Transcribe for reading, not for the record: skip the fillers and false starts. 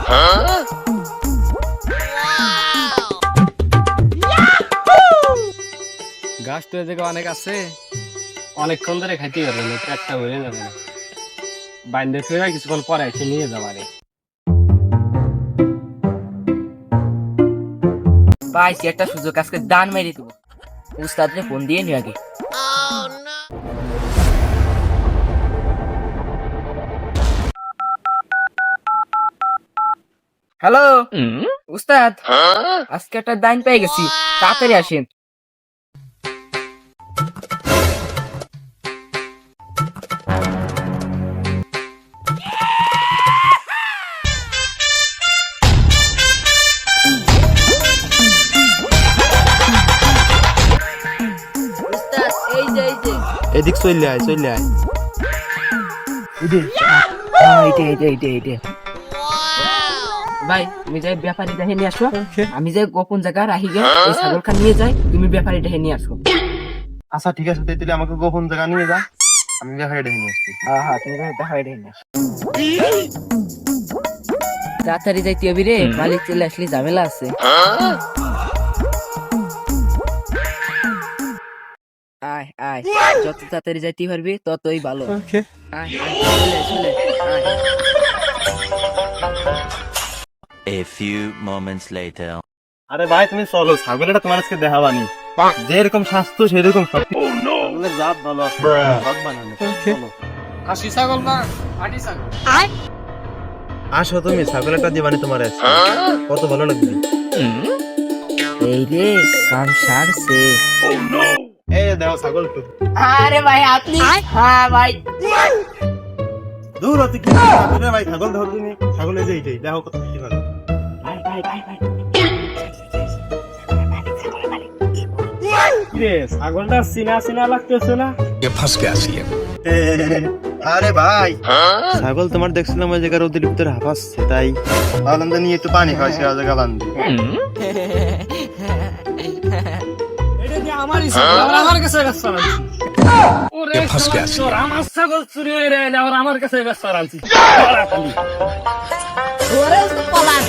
ঘাস তো এদিকে অনেক আছে, অনেকক্ষণ ধরে খাইতে পারবে না, পেটটা ভরে যাবে না। বাইন্দে ফেরা কিছুক্ষণ পরে এসে নিয়ে যাবো। আরে পাইছি একটা সুযোগ, আজকে দান মেরে দেবো। উস্তাদরে ফোন দিয়ে নি আগে। হ্যালো উস্তাদ, আজকে একটা দান পেয়ে গেছি, তাড়াতাড়ি আসেন। উস্তাদ এই যে এদিক চলে আয়, চলে আয়। ভাই তুমি যাই ব্যাপারী দেখে নিয়ে আসো, আমি যাই গোপন জায়গা রাহি গে এই ছাগল খান নিয়ে যাই, তুমি ব্যাপারী দেখে নিয়ে আসো। আচ্ছা ঠিক আছে, তুই আমাকে গোপন জায়গা নিয়ে যা, আমি দেখাই ডেকে নিয়ে আসছি। হ্যাঁ তুমি ব্যাপারী দেখে নিয়ে আসো। তাড়াতাড়ি যাইতে হবে রে, মালিক চলে আসলে ঝামেলা আছে। আয় আয়, যত তাড়াতাড়ি যাইতে পারবি ততই ভালো। আয় চলে চলে আয়। A few moments later. আরে ভাই তুমি চলো, ছাগলটা তোমার আজকে দেখাবানি, যেরকম স্বাস্থ্য সেরকম সব। ছাগলের জাত ভালো আছে, ভাগ বানানো। চলো। খাসি ছাগল না আটি ছাগল? আসো তুমি, ছাগলটা দিবানি তোমার আজকে, কত ভালো লাগবে। এই রে কাম সারছে। এই দেখো ছাগল তো। আরে ভাই আপনি? হ্যাঁ ভাই। দূর হতে কি রে ভাই, ছাগল ধর তুমি, ছাগল এই যে এইটাই দেখো কত কি ভালো। ভাই ভাই ভাই ভাই রে ছাগলটা চিনা চিনা লাগতেছে না? আরে ভাই ছাগল তোমার দেখছিলাম ওই জায়গার ওদের ভিতরে হাঁপাচ্ছে, তাই ভাবলাম যে নিয়ে একটু পানি খাওয়াইছে ওই জায়গা বান্ধি। এটা যে আমারই ছাগল, আবার আমার কাছে ব্যস্ত আনছি। ওরে তোর আমার ছাগল চুরি হয়ে রে, আবার আমার কাছে ব্যস্ত আনছি। ওরে পলাশ।